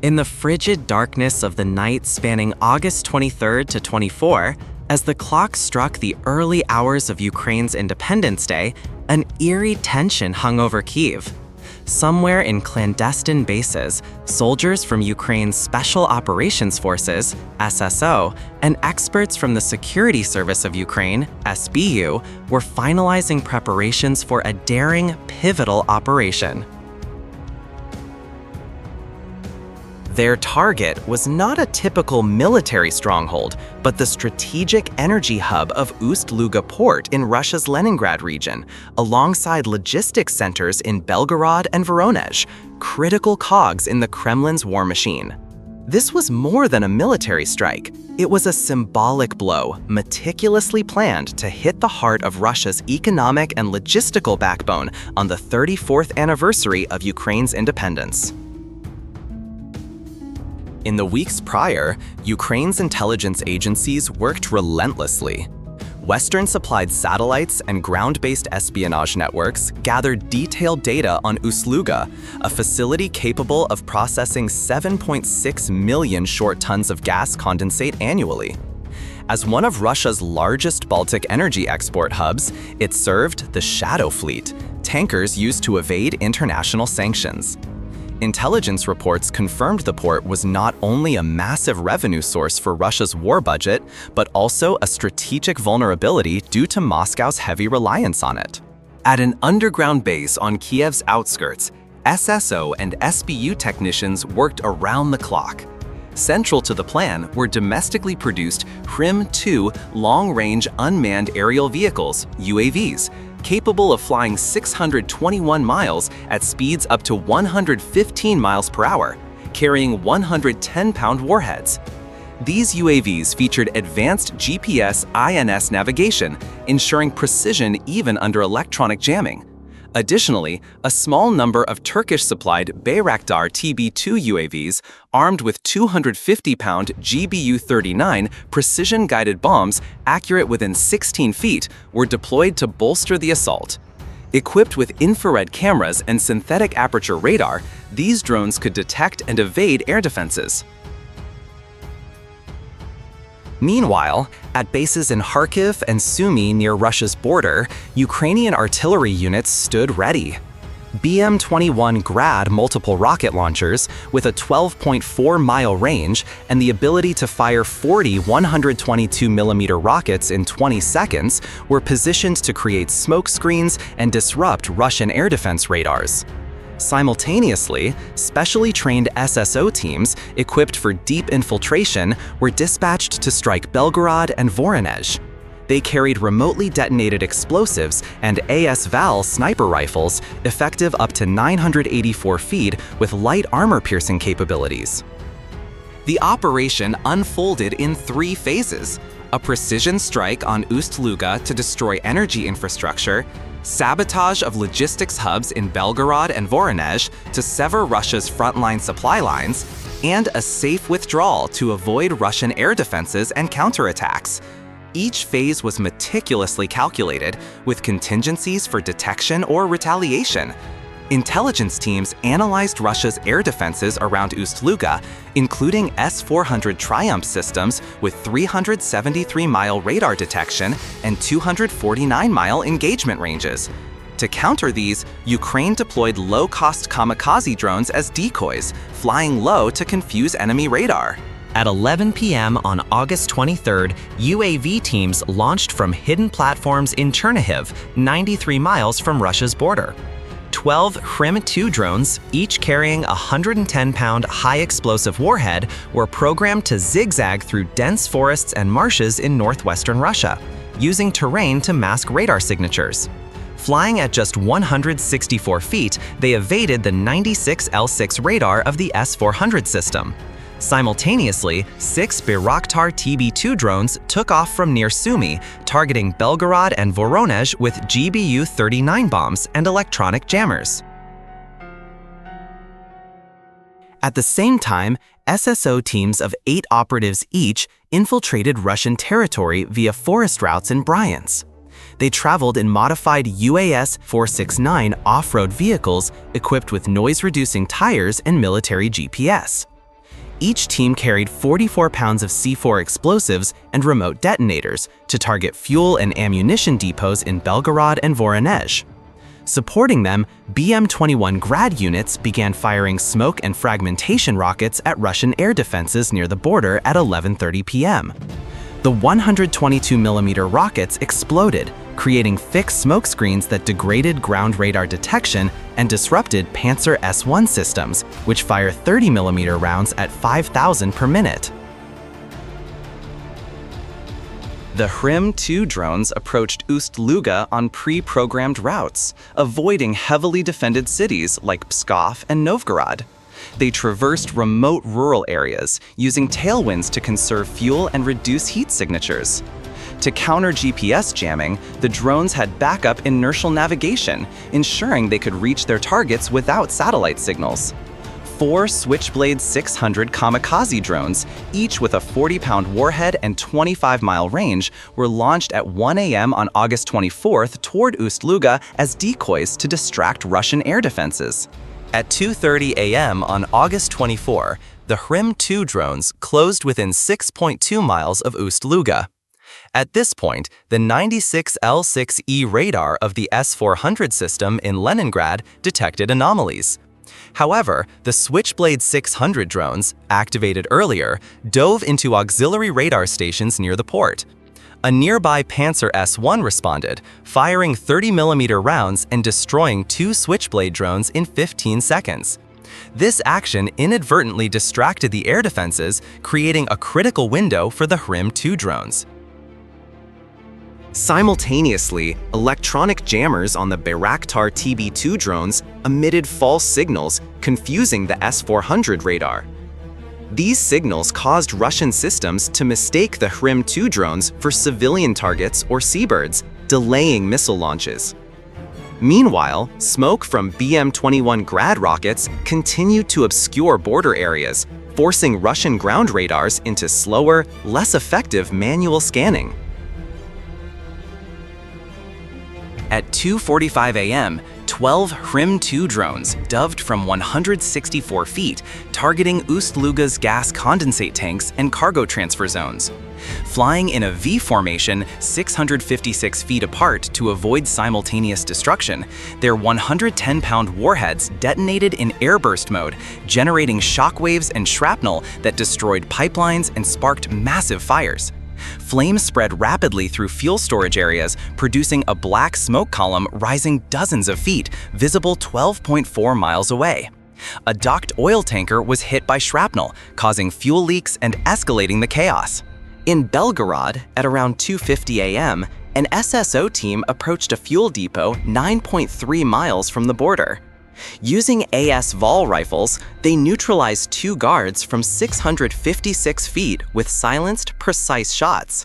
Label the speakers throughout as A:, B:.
A: In the frigid darkness of the night spanning August 23rd to 24, as the clock struck the early hours of Ukraine's Independence Day, an eerie tension hung over Kyiv. Somewhere in clandestine bases, soldiers from Ukraine's Special Operations Forces, SSO, and experts from the Security Service of Ukraine, SBU, were finalizing preparations for a daring, pivotal operation. Their target was not a typical military stronghold, but the strategic energy hub of Ust-Luga port in Russia's Leningrad region, alongside logistics centers in Belgorod and Voronezh, critical cogs in the Kremlin's war machine. This was more than a military strike. It was a symbolic blow, meticulously planned to hit the heart of Russia's economic and logistical backbone on the 34th anniversary of Ukraine's independence. In the weeks prior, Ukraine's intelligence agencies worked relentlessly. Western-supplied satellites and ground-based espionage networks gathered detailed data on Ust-Luga, a facility capable of processing 7.6 million short tons of gas condensate annually. As one of Russia's largest Baltic energy export hubs, it served the Shadow Fleet, tankers used to evade international sanctions. Intelligence reports confirmed the port was not only a massive revenue source for Russia's war budget, but also a strategic vulnerability due to Moscow's heavy reliance on it. At an underground base on Kyiv's outskirts, SSO and SBU technicians worked around the clock. Central to the plan were domestically produced HRIM-2 long-range unmanned aerial vehicles, UAVs, capable of flying 621 miles at speeds up to 115 miles per hour, carrying 110-pound warheads. These UAVs featured advanced GPS-INS navigation, ensuring precision even under electronic jamming. Additionally, a small number of Turkish-supplied Bayraktar TB2 UAVs, armed with 250-pound GBU-39 precision-guided bombs accurate within 16 feet, were deployed to bolster the assault. Equipped with infrared cameras and synthetic aperture radar, these drones could detect and evade air defenses. Meanwhile, at bases in Kharkiv and Sumy near Russia's border, Ukrainian artillery units stood ready. BM-21 Grad multiple rocket launchers, with a 12.4-mile range and the ability to fire 40 122mm rockets in 20 seconds, were positioned to create smoke screens and disrupt Russian air defense radars. Simultaneously, specially trained SSO teams, equipped for deep infiltration, were dispatched to strike Belgorod and Voronezh. They carried remotely detonated explosives and AS-Val sniper rifles, effective up to 984 feet with light armor-piercing capabilities. The operation unfolded in 3 phases: a precision strike on Ust-Luga to destroy energy infrastructure, sabotage of logistics hubs in Belgorod and Voronezh to sever Russia's frontline supply lines, and a safe withdrawal to avoid Russian air defenses and counterattacks. Each phase was meticulously calculated, with contingencies for detection or retaliation. Intelligence teams analyzed Russia's air defenses around Ust-Luga, including S-400 Triumph systems with 373-mile radar detection and 249-mile engagement ranges. To counter these, Ukraine deployed low-cost kamikaze drones as decoys, flying low to confuse enemy radar. At 11 p.m. on August 23rd, UAV teams launched from hidden platforms in Chernihiv, 93 miles from Russia's border. 12 HRIM-2 drones, each carrying a 110-pound high-explosive warhead, were programmed to zigzag through dense forests and marshes in northwestern Russia, using terrain to mask radar signatures. Flying at just 164 feet, they evaded the 96 L6 radar of the S-400 system. Simultaneously, 6 Bayraktar TB2 drones took off from near Sumy, targeting Belgorod and Voronezh with GBU-39 bombs and electronic jammers. At the same time, SSO teams of 8 operatives each infiltrated Russian territory via forest routes in Bryansk. They traveled in modified UAS-469 off-road vehicles equipped with noise-reducing tires and military GPS. Each team carried 44 pounds of C4 explosives and remote detonators to target fuel and ammunition depots in Belgorod and Voronezh. Supporting them, BM-21 Grad units began firing smoke and fragmentation rockets at Russian air defenses near the border at 11:30 p.m. The 122mm rockets exploded, creating thick smoke screens that degraded ground radar detection and disrupted Panzer S-1 systems, which fire 30mm rounds at 5,000 per minute. The Hrym-2 drones approached Ust-Luga on pre-programmed routes, avoiding heavily defended cities like Pskov and Novgorod. They traversed remote rural areas, using tailwinds to conserve fuel and reduce heat signatures. To counter GPS jamming, the drones had backup inertial navigation, ensuring they could reach their targets without satellite signals. 4 Switchblade 600 kamikaze drones, each with a 40-pound warhead and 25-mile range, were launched at 1 a.m. on August 24th toward Ust-Luga as decoys to distract Russian air defenses. At 2:30 a.m. on August 24, the Hrym-2 drones closed within 6.2 miles of Ust-Luga. At this point, the 96L6E radar of the S-400 system in Leningrad detected anomalies. However, the Switchblade 600 drones, activated earlier, dove into auxiliary radar stations near the port. A nearby Panzer S-1 responded, firing 30mm rounds and destroying 2 Switchblade drones in 15 seconds. This action inadvertently distracted the air defenses, creating a critical window for the Hrym-2 drones. Simultaneously, electronic jammers on the Bayraktar TB2 drones emitted false signals, confusing the S-400 radar. These signals caused Russian systems to mistake the Hrym-2 drones for civilian targets or seabirds, delaying missile launches. Meanwhile, smoke from BM-21 Grad rockets continued to obscure border areas, forcing Russian ground radars into slower, less effective manual scanning. At 2:45 a.m., 12 Hrym-2 drones doved from 164 feet, targeting Ust-Luga's gas condensate tanks and cargo transfer zones. Flying in a V formation 656 feet apart to avoid simultaneous destruction, their 110-pound warheads detonated in airburst mode, generating shockwaves and shrapnel that destroyed pipelines and sparked massive fires. Flames spread rapidly through fuel storage areas, producing a black smoke column rising dozens of feet, visible 12.4 miles away. A docked oil tanker was hit by shrapnel, causing fuel leaks and escalating the chaos. In Belgorod, at around 2:50 a.m., an SSO team approached a fuel depot 9.3 miles from the border. Using AS Vol rifles, they neutralized 2 guards from 656 feet with silenced, precise shots.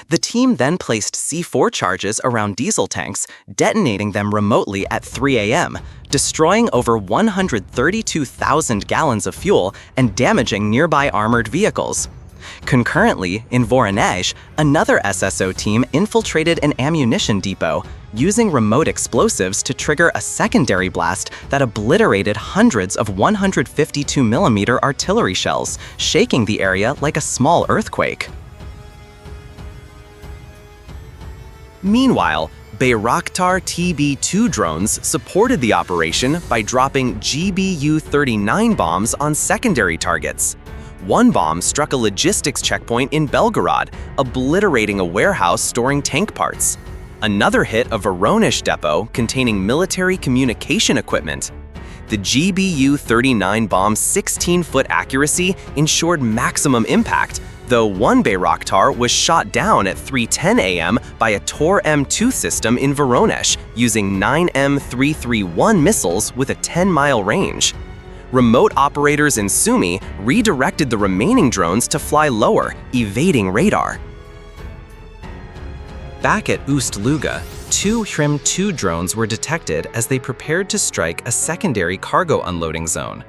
A: The team then placed C4 charges around diesel tanks, detonating them remotely at 3 a.m., destroying over 132,000 gallons of fuel and damaging nearby armored vehicles. Concurrently, in Voronezh, another SSO team infiltrated an ammunition depot, using remote explosives to trigger a secondary blast that obliterated hundreds of 152mm artillery shells, shaking the area like a small earthquake. Meanwhile, Bayraktar TB2 drones supported the operation by dropping GBU-39 bombs on secondary targets. One bomb struck a logistics checkpoint in Belgorod, obliterating a warehouse storing tank parts. Another hit a Voronezh depot containing military communication equipment. The GBU-39 bomb's 16-foot accuracy ensured maximum impact, though one Bayraktar was shot down at 3:10 a.m. by a Tor M2 system in Voronezh using 9 M331 missiles with a 10-mile range. Remote operators in Sumy redirected the remaining drones to fly lower, evading radar. Back at Ust-Luga, 2 Hrym-2 drones were detected as they prepared to strike a secondary cargo unloading zone.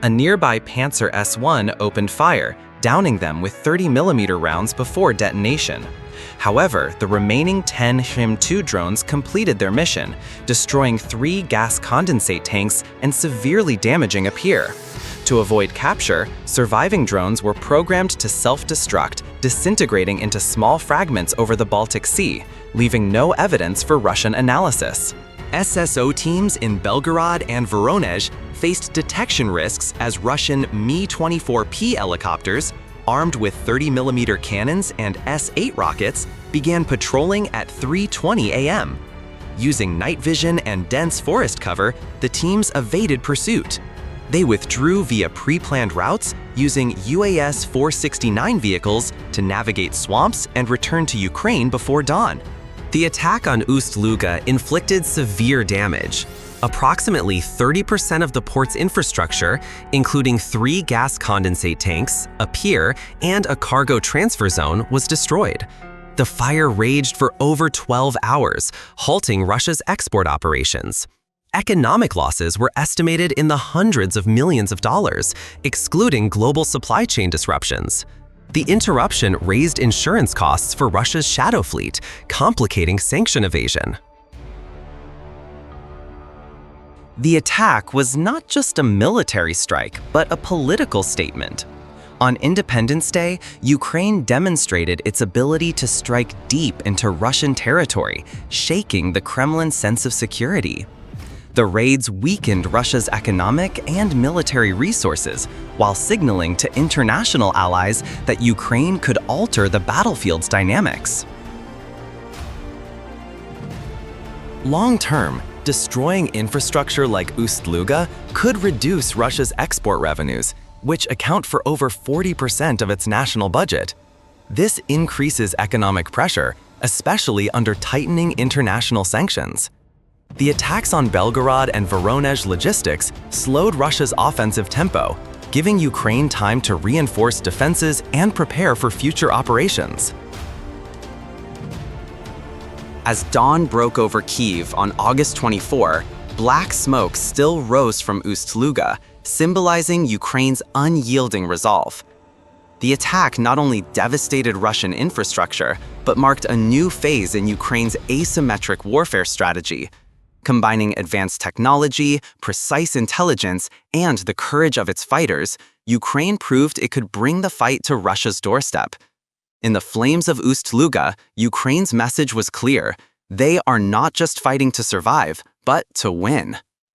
A: A nearby Panzer S-1 opened fire, downing them with 30mm rounds before detonation. However, the remaining 10 TB2 drones completed their mission, destroying 3 gas condensate tanks and severely damaging a pier. To avoid capture, surviving drones were programmed to self-destruct, disintegrating into small fragments over the Baltic Sea, leaving no evidence for Russian analysis. SSO teams in Belgorod and Voronezh faced detection risks as Russian Mi-24P helicopters, armed with 30mm cannons and S-8 rockets, began patrolling at 3:20 a.m. Using night vision and dense forest cover, the teams evaded pursuit. They withdrew via pre-planned routes using UAS-469 vehicles to navigate swamps and return to Ukraine before dawn. The attack on Ust-Luga inflicted severe damage. Approximately 30% of the port's infrastructure, including 3 gas condensate tanks, a pier, and a cargo transfer zone, was destroyed. The fire raged for over 12 hours, halting Russia's export operations. Economic losses were estimated in the hundreds of millions of dollars, excluding global supply chain disruptions. The interruption raised insurance costs for Russia's shadow fleet, complicating sanction evasion. The attack was not just a military strike, but a political statement. On Independence Day, Ukraine demonstrated its ability to strike deep into Russian territory, shaking the Kremlin's sense of security. The raids weakened Russia's economic and military resources, while signaling to international allies that Ukraine could alter the battlefield's dynamics. Long-term, destroying infrastructure like Ust-Luga could reduce Russia's export revenues, which account for over 40% of its national budget. This increases economic pressure, especially under tightening international sanctions. The attacks on Belgorod and Voronezh logistics slowed Russia's offensive tempo, giving Ukraine time to reinforce defenses and prepare for future operations. As dawn broke over Kyiv on August 24, black smoke still rose from Ust-Luga, symbolizing Ukraine's unyielding resolve. The attack not only devastated Russian infrastructure, but marked a new phase in Ukraine's asymmetric warfare strategy. Combining advanced technology, precise intelligence, and the courage of its fighters, Ukraine proved it could bring the fight to Russia's doorstep. In the flames of Ust-Luga, Ukraine's message was clear: they are not just fighting to survive, but to win.